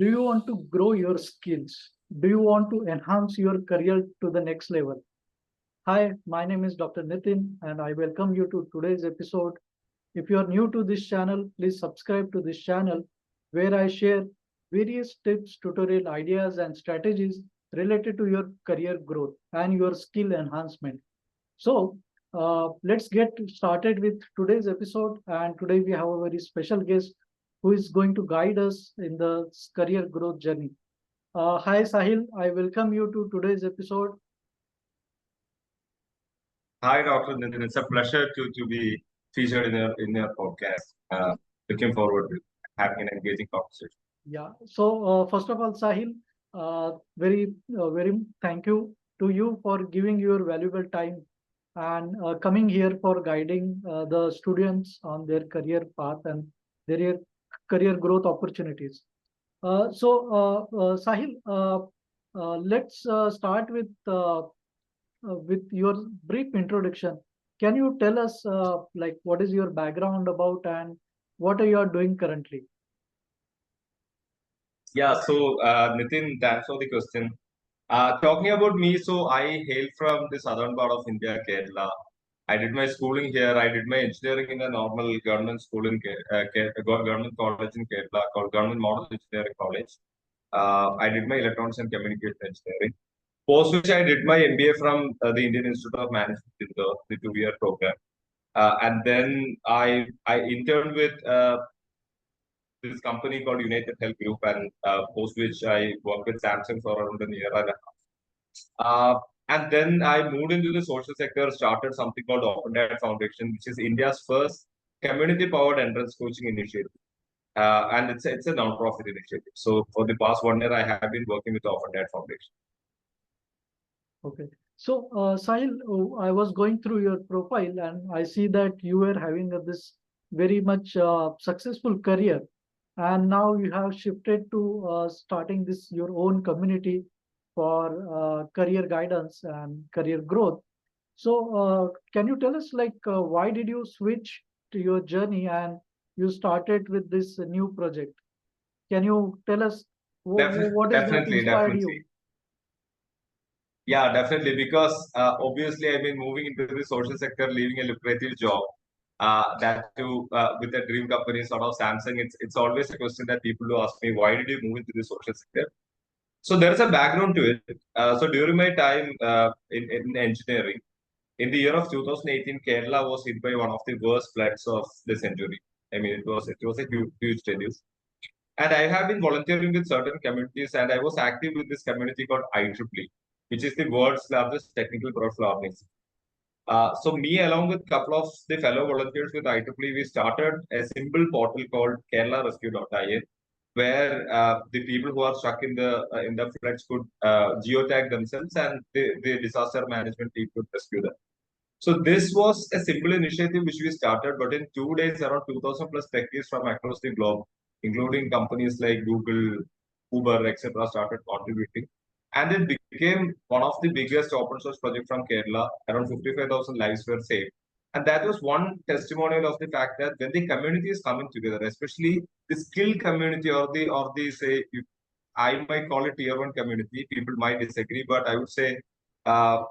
Do you want to grow your skills? Do you want to enhance your career to the next level? Hi, my name is Dr. Nitin, and I welcome you to today's episode. If you are new to this channel, please subscribe to this channel where I share various tips, tutorial ideas, and strategies related to your career growth and your skill enhancement. So, let's get started with today's episode. And today we have a very special guest who is going to guide us in the career growth journey. Hi, Sahil. I welcome you to today's episode. Hi, Dr. Nitin. It's a pleasure to be featured in your podcast. Looking forward to having an engaging conversation. Yeah. So, first of all, Sahil, very thank you to you for giving your valuable time and coming here for guiding the students on their career path and their career growth opportunities. Sahil, let's start with your brief introduction. Can you tell us like what is your background about and what are you are doing currently? Yeah, so Nitin, thanks for the question. Talking about me, so I hail from the southern part of India, Kerala. I did my schooling here. I did my engineering in a normal government school in government college in Kerala called Government Model Engineering College. I did my electronics and communication engineering. Post which I did my MBA from the Indian Institute of Management in the 2-year program. And then I interned with this company called United Health Group, and post which I worked with Samsung for around a year and a half. And then I moved into the social sector, started something called Opengrad Foundation, which is India's first community-powered entrance coaching initiative. And it's a non-profit initiative. So for the past 1 year, I have been working with Opengrad Foundation. Okay. So, Sahil, I was going through your profile and I see that you were having this very much successful career, and now you have shifted to starting this your own community for career guidance and career growth. So, can you tell us like why did you switch to your journey and you started with this new project? Can you tell us what is that Definitely, inspired you? definitely. Yeah, definitely. Because obviously, I've been moving into the social sector, leaving a lucrative job. That too, with a dream company sort of Samsung. It's always a question that people do ask me, why did you move into the social sector? So there is a background to it. So during my time in engineering, in the year of 2018, Kerala was hit by one of the worst floods of the century. I mean, it was a huge deluge. And I have been volunteering with certain communities, and I was active with this community called IEEE, which is the world's largest technical professional organization. So me, along with a couple of the fellow volunteers with IEEE, we started a simple portal called KeralaRescue.in, where the people who are stuck in the floods could geotag themselves, and the disaster management team could rescue them. So this was a simple initiative which we started, but in 2 days, around 2,000 plus techies from across the globe, including companies like Google, Uber, etc., started contributing. And it became one of the biggest open source projects from Kerala. Around 55,000 lives were saved. And that was one testimonial of the fact that when the community is coming together, especially the skill community or the say, I might call it tier one community. People might disagree, but I would say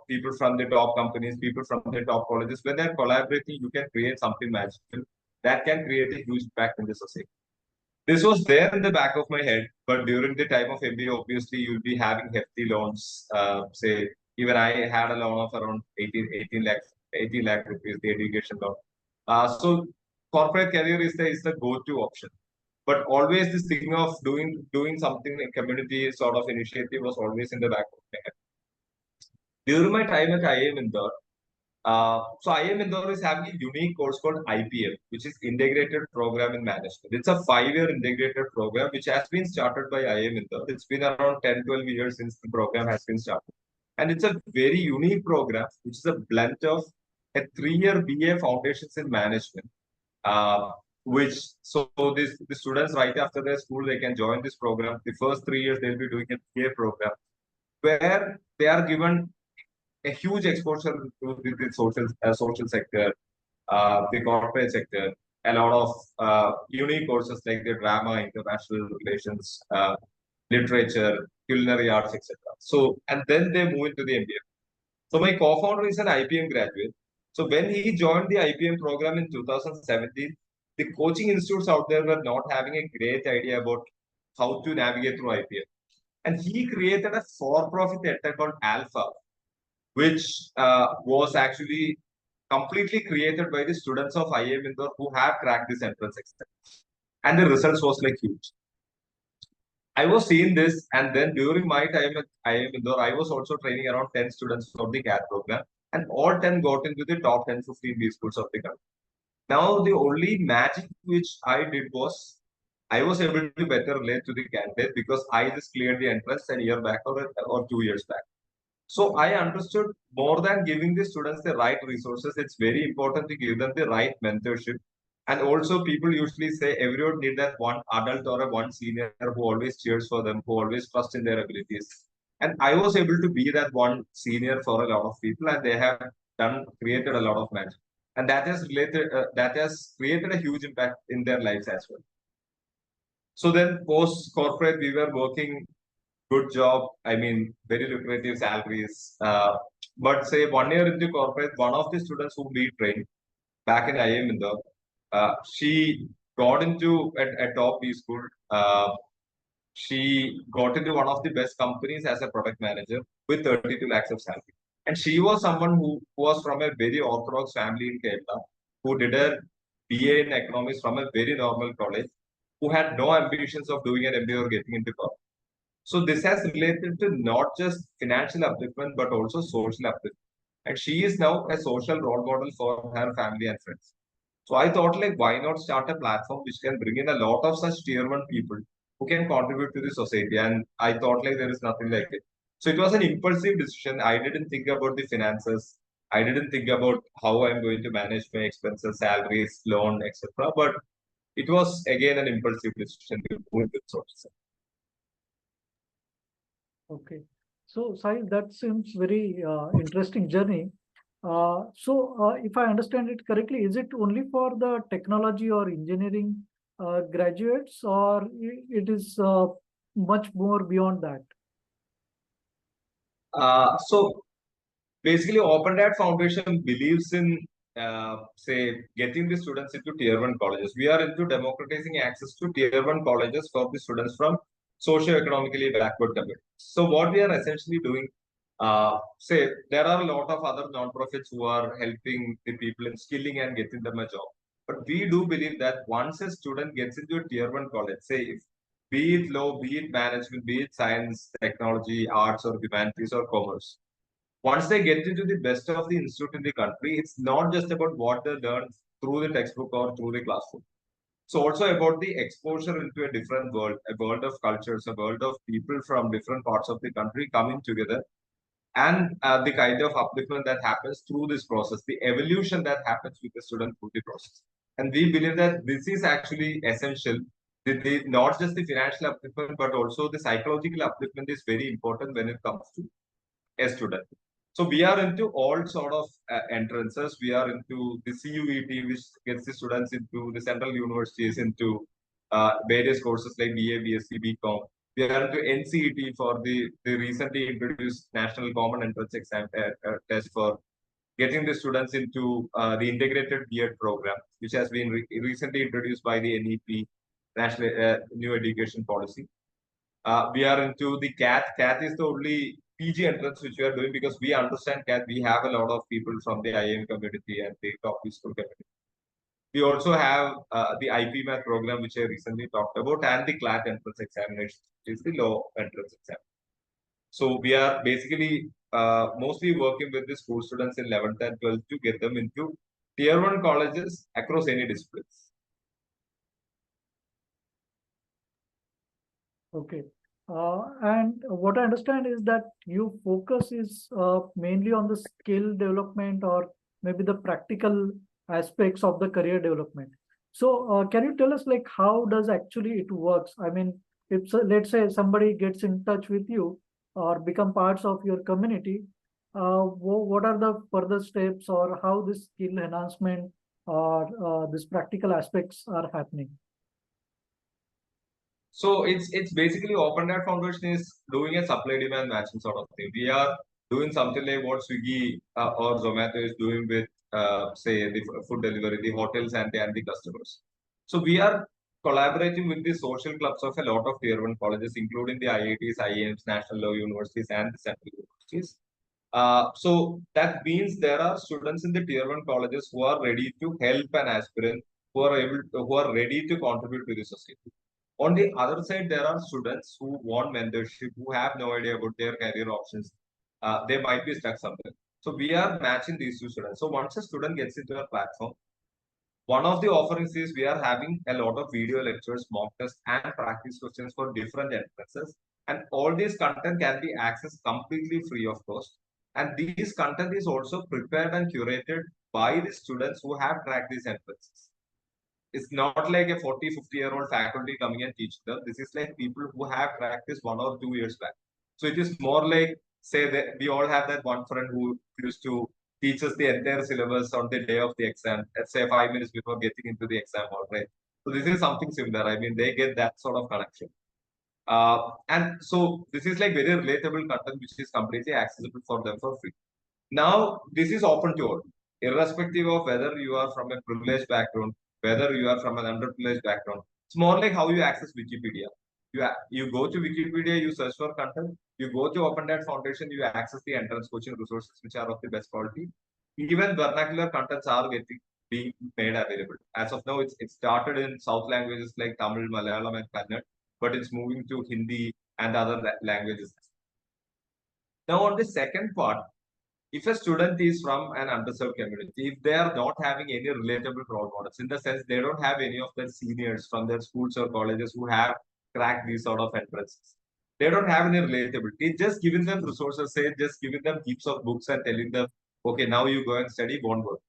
people from the top companies, people from the top colleges, when they're collaborating, you can create something magical that can create a huge impact in the society. This was there in the back of my head, but during the time of MBA, obviously you'll be having hefty loans. Say, even I had a loan of around 18 lakh rupees, the education loan. So corporate career is the go-to option. But always this thing of doing something like community sort of initiative was always in the back of my head. During my time at IIM Indore, so IIM Indore is having a unique course called IPM, which is Integrated Program in Management. It's a 5-year integrated program which has been started by IIM Indore. It's been around 10, 12 years since the program has been started. And it's a very unique program, which is a blend of a 3-year BA Foundations in Management, uh, which so the students right after their school, they can join this program. The first 3 years, they'll be doing a BA program where they are given a huge exposure to the social sector, the corporate sector, a lot of unique courses like the drama, international relations, literature, culinary arts, etc. So, and then they move into the MBA. So my co-founder is an IPM graduate. So when he joined the IPM program in 2017, the coaching institutes out there were not having a great idea about how to navigate through IPM. And he created a for-profit edtech called Alpha, which was actually completely created by the students of IIM Indore who have cracked this entrance exam. And the results was like huge. I was seeing this, and then during my time at IIM Indore, I was also training around 10 students for the CAT program, and all 10 got into the top 10, 15 B schools of the country. Now, the only magic which I did was I was able to better relate to the candidate because I just cleared the entrance a year back or 2 years back. So I understood more than giving the students the right resources, it's very important to give them the right mentorship. And also people usually say everyone need that one adult or a one senior who always cheers for them, who always trust in their abilities. And I was able to be that one senior for a lot of people, and they have created a lot of magic. And that has created a huge impact in their lives as well. So then post corporate, we were working good job. I mean, very lucrative salaries. But say 1 year into corporate, one of the students whom we trained back in IIM Indore, she got into a top B school. She got into one of the best companies as a product manager with 32 lakhs of salary. And she was someone who was from a very orthodox family in Kerala, who did a BA in economics from a very normal college, who had no ambitions of doing an MBA or getting into corporate. So this has related to not just financial upliftment, but also social upliftment. And she is now a social role model for her family and friends. So I thought like, why not start a platform which can bring in a lot of such tier one people who can contribute to the society? And I thought like there is nothing like it. So it was an impulsive decision. I didn't think about the finances. I didn't think about how I'm going to manage my expenses, salaries, loan, etc. But it was again an impulsive decision to move with sources. Okay. So, Sai, that seems very interesting journey. If I understand it correctly, is it only for the technology or engineering graduates, or it is much more beyond that? So basically, Opengrad Foundation believes in, say, getting the students into tier one colleges. We are into democratizing access to tier one colleges for the students from socio-economically backward communities. So what we are essentially doing, say, there are a lot of other non-profits who are helping the people in skilling and getting them a job. But we do believe that once a student gets into a tier one college, say, if, be it law, be it management, be it science, technology, arts, or humanities, or commerce, once they get into the best of the institute in the country, it's not just about what they learn through the textbook or through the classroom. It's also about the exposure into a different world, a world of cultures, a world of people from different parts of the country coming together, and the kind of upliftment that happens through this process, the evolution that happens with the student through the process. And we believe that this is actually essential. Not just the financial upliftment, but also the psychological upliftment is very important when it comes to a student. So we are into all sort of entrances. We are into the CUET, which gets the students into the central universities, into various courses like BA, BSc, BCom. We are into NCET for the recently introduced National Common Entrance Exam test for getting the students into the integrated B.Ed program, which has been recently introduced by the NEP, National New Education Policy. We are into the CAT. CAT is the only PG entrance which we are doing because we understand CAT. We have a lot of people from the IIM community and the top school community. We also have the IPMAT program, which I recently talked about, and the CLAT entrance examination, which is the law entrance exam. So we are basically mostly working with the school students in 11th and 12th to get them into tier 1 colleges across any disciplines. Okay. And what I understand is that you focus is mainly on the skill development or maybe the practical aspects of the career development. So can you tell us like how does actually it works? I mean, if let's say somebody gets in touch with you or become parts of your community, what are the further steps or how this skill enhancement or this practical aspects are happening? So it's basically Opengrad Foundation is doing a supply demand matching sort of thing. We are doing something like what Swiggy or Zomato is doing with say the food delivery, the hotels and the customers. So we are collaborating with the social clubs of a lot of tier one colleges, including the IITs, IIMs, national law universities, and the central universities. So that means there are students in the tier one colleges who are ready to help an aspirant, who are ready to contribute to the society. On the other side, there are students who want mentorship, who have no idea about their career options. They might be stuck somewhere. So we are matching these two students. So once a student gets into our platform, one of the offerings is we are having a lot of video lectures, mock tests, and practice questions for different entrances. And all this content can be accessed completely free of cost. And this content is also prepared and curated by the students who have cracked these entrances. It's not like a 40, 50-year-old faculty coming and teaching them. This is like people who have practiced 1 or 2 years back. So it is more like, say, that we all have that one friend who used to teach us the entire syllabus on the day of the exam, let's say 5 minutes before getting into the exam hall, right? So this is something similar. I mean, they get that sort of connection. And so this is like very relatable content, which is completely accessible for them for free. Now, this is open to all, irrespective of whether you are from a privileged background, whether you are from an underprivileged background. It's more like how you access Wikipedia. You go to Wikipedia, you search for content, you go to OpenDat Foundation, you access the entrance coaching resources, which are of the best quality. Even vernacular contents are being made available. As of now, it started in South languages like Tamil, Malayalam, and Kannada, but it's moving to Hindi and other languages. Now, on the second part, if a student is from an underserved community, if they are not having any relatable role models, in the sense they don't have any of their seniors from their schools or colleges who have cracked these sort of entrances, they don't have any relatability. Just giving them resources, say, just giving them heaps of books and telling them, okay, now you go and study, won't work.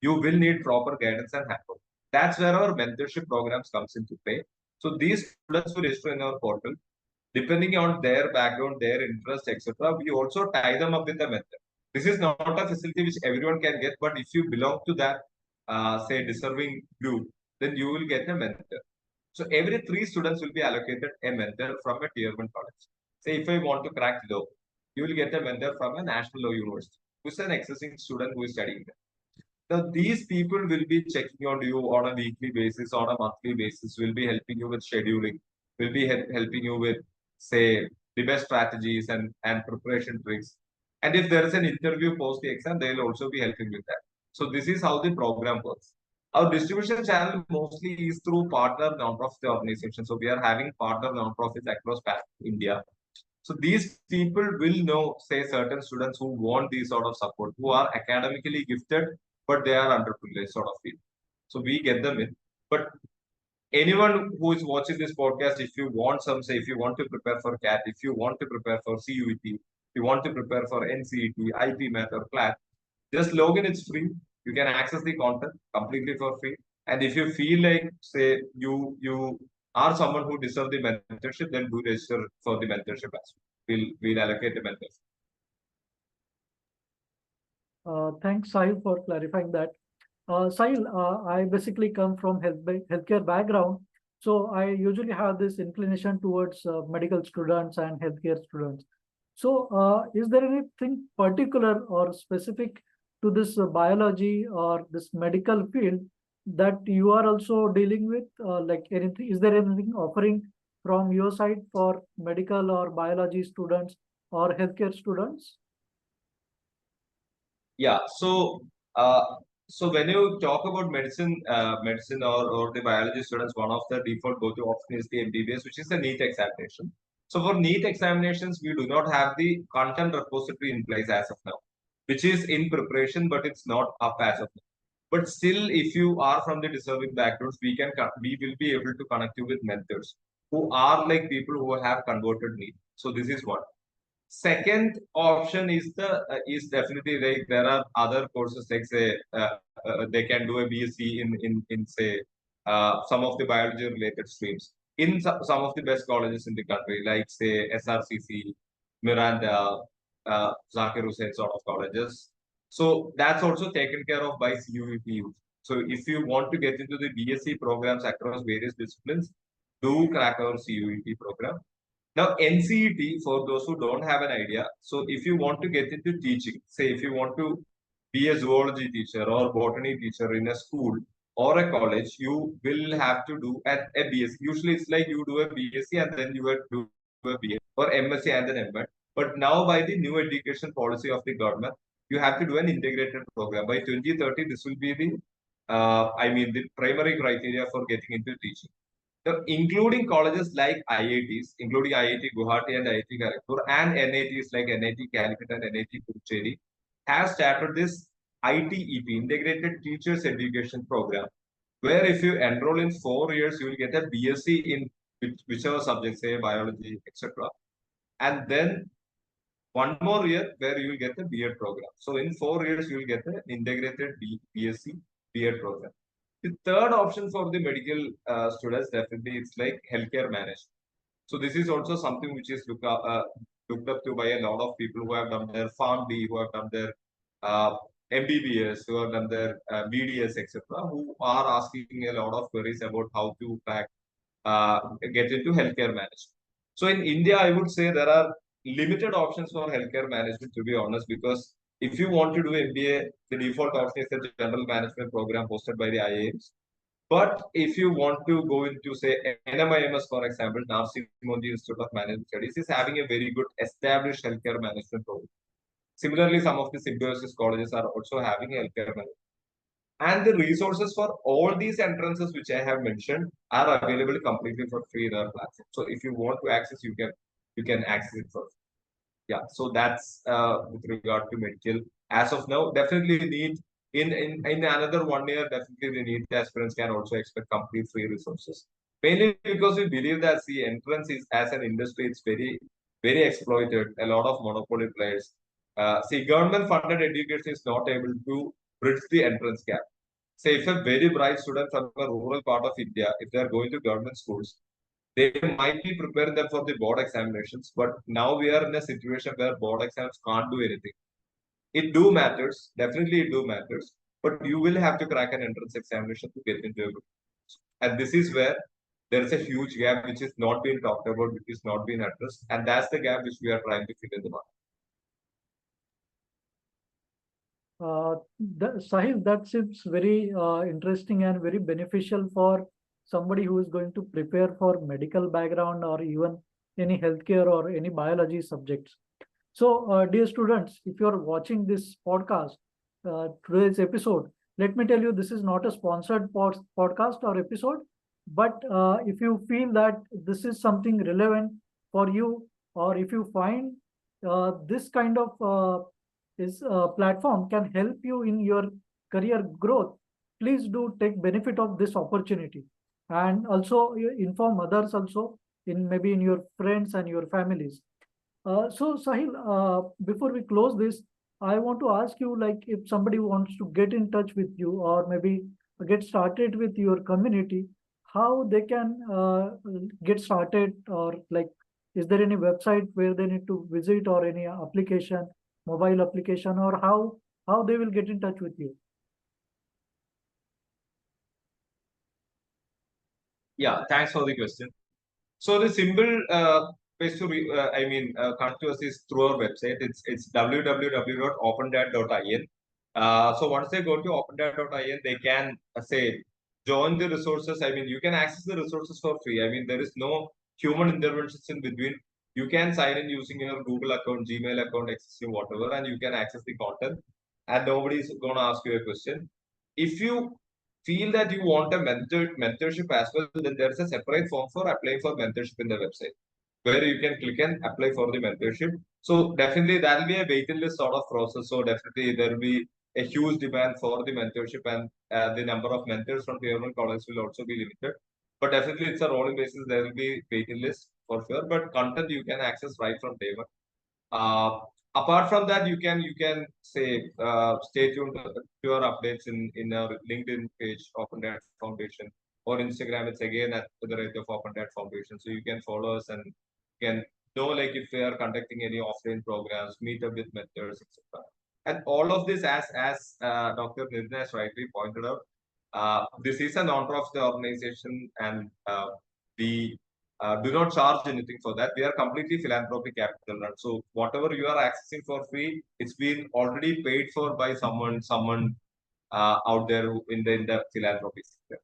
You will need proper guidance and handbook. That's where our mentorship programs comes into play. So these students will register in our portal. Depending on their background, their interest, etc., we also tie them up with a mentor. This is not a facility which everyone can get, but if you belong to that, say, deserving group, then you will get a mentor. So every 3 students will be allocated a mentor from a tier one college. Say if I want to crack law, you will get a mentor from a national law university, who is an existing student who is studying there. Now, these people will be checking on you on a weekly basis, on a monthly basis, will be helping you with scheduling, will be helping you with, say, the best strategies and preparation tricks. And if there is an interview post the exam, they will also be helping with that. So this is how the program works. Our distribution channel mostly is through partner non-profit organizations. So we are having partner non-profits across India. So these people will know, say, certain students who want these sort of support, who are academically gifted, but they are underprivileged sort of people. So we get them in. But anyone who is watching this podcast, if you want some, say, if you want to prepare for CAT, if you want to prepare for CUET, if you want to prepare for NCET, IPMAT, or CLAT, just log in, it's free. You can access the content completely for free. And if you feel like, say, you are someone who deserves the mentorship, then do register for the mentorship as well. We'll allocate the mentorship. Thanks, Sahil, for clarifying that. Sahil, I basically come from healthcare background, so I usually have this inclination towards medical students and healthcare students. So, is there anything particular or specific to this biology or this medical field that you are also dealing with? Like anything, is there anything offering from your side for medical or biology students or healthcare students? Yeah. Uh, so when you talk about medicine or the biology students, one of the default go-to option is the MBBS, which is the NEET examination. So for NEET examinations, we do not have the content repository in place as of now, which is in preparation, but it's not up as of now. But still, if you are from the deserving backgrounds, we will be able to connect you with mentors who are like people who have converted NEET. So this is one. Second option is definitely like there are other courses like say they can do a BSc in say some of the biology related streams in some of the best colleges in the country like say SRCC, Miranda, Zakir Hussain sort of colleges. So that's also taken care of by CUEP. So if you want to get into the BSc programs across various disciplines, do crack our CUET program. Now, NCET, for those who don't have an idea, so if you want to get into teaching, say if you want to be a zoology teacher or botany teacher in a school or a college, you will have to do a BSc. Usually, it's like you do a BSc and then you will do a BSc or MSc and then MBA. But now, by the new education policy of the government, you have to do an integrated program. By 2030, this will be the, the primary criteria for getting into teaching. So, including colleges like IITs, including IIT Guwahati and IIT Kharagpur, and NITs like NIT Calicut and NIT Puducherry, have started this ITEP, Integrated Teachers Education Program, where if you enroll in 4 years, you will get a BSc in whichever subject, say biology, etc. And then one more year where you will get the B.Ed program. So in 4 years, you will get an integrated BSc B.Ed program. The third option for the medical students, definitely, it's like healthcare management. So this is also something which is looked up to by a lot of people who have done their PharmD, who have done their uh, MBBS, who have done their BDS, etc., who are asking a lot of queries about how to get into healthcare management. So in India, I would say there are limited options for healthcare management, to be honest, because if you want to do MBA, the default option is the general management program hosted by the IIMs. But if you want to go into, say, NMIMS, for example, Narsi Monji Institute of Management Studies is having a very good established healthcare management program. Similarly, some of the symbiosis colleges are also having a healthcare management. And the resources for all these entrances which I have mentioned are available completely for free in our platform. So if you want to access, you can access it for free. Yeah, so that's with regard to medical. As of now, definitely need in another 1 year, definitely the NEET aspirants can also expect complete free resources. Mainly because we believe that the entrance is as an industry, it's very exploited. A lot of monopoly players. See, government funded education is not able to bridge the entrance gap. Say, if a very bright student from a rural part of India, if they are going to government schools, they might be preparing them for the board examinations, but now we are in a situation where board exams can't do anything. It do matters, definitely it do matters, but you will have to crack an entrance examination to get into a group. And this is where there is a huge gap which is not being talked about, which is not being addressed, and that's the gap which we are trying to fill in the market. Sahil, that seems very interesting and very beneficial for somebody who is going to prepare for medical background or even any healthcare or any biology subjects. So, dear students, if you are watching this podcast, today's episode, let me tell you, this is not a sponsored podcast or episode, but if you feel that this is something relevant for you, or if you find this kind of is platform can help you in your career growth, please do take benefit of this opportunity, and also inform others also in maybe in your friends and your families. So Sahil, before we close this, I want to ask you, like, if somebody wants to get in touch with you or maybe get started with your community, how they can get started, or like, is there any website where they need to visit or any application, mobile application, or how they will get in touch with you? Yeah, thanks for the question. So the simple ways to connect to us is through our website. It's www.opengad.in. So once they go to opengad.in, they can say join the resources. I mean, you can access the resources for free. I mean, there is no human interventions in between. You can sign in using your Google account, Gmail account, XC, whatever, and you can access the content. And nobody is going to ask you a question. If you feel that you want a mentorship as well, then there's a separate form for applying for mentorship in the website where you can click and apply for the mentorship. So definitely that will be a waiting list sort of process. So definitely there will be a huge demand for the mentorship, and the number of mentors from government colleges will also be limited. But definitely it's a rolling basis. There will be waiting list for sure. But content you can access right from day one. Uh, Apart from that, you can say stay tuned to our updates in our LinkedIn page, Open Data Foundation, or Instagram. It's again at the rate of Open Data Foundation. So you can follow us and can know like if we are conducting any offline programs, meet up with mentors, etc. And all of this, as Dr. Nirna has rightly pointed out, this is a non-profit organization, and we do not charge anything for that. We are completely philanthropic capital run. So whatever you are accessing for free, it's been already paid for by someone out there in the philanthropy sector.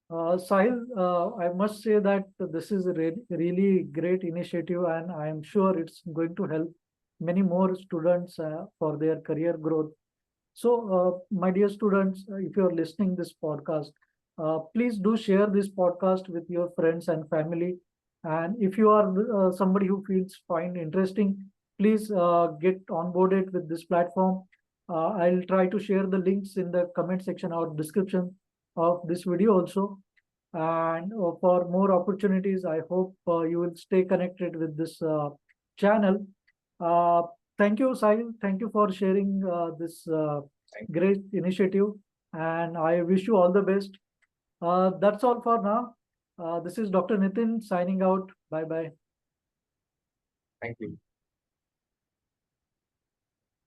Sahil, I must say that this is a really great initiative, and I am sure it's going to help many more students for their career growth. So, my dear students, if you are listening this podcast, please do share this podcast with your friends and family. And if you are somebody who find interesting, please get onboarded with this platform. I'll try to share the links in the comment section or description of this video also. And for more opportunities, I hope you will stay connected with this channel. Uh, Thank you, Sahil. Thank you for sharing this great initiative, and I wish you all the best. That's all for now. This is Dr. Nitin signing out. Bye bye. Thank you.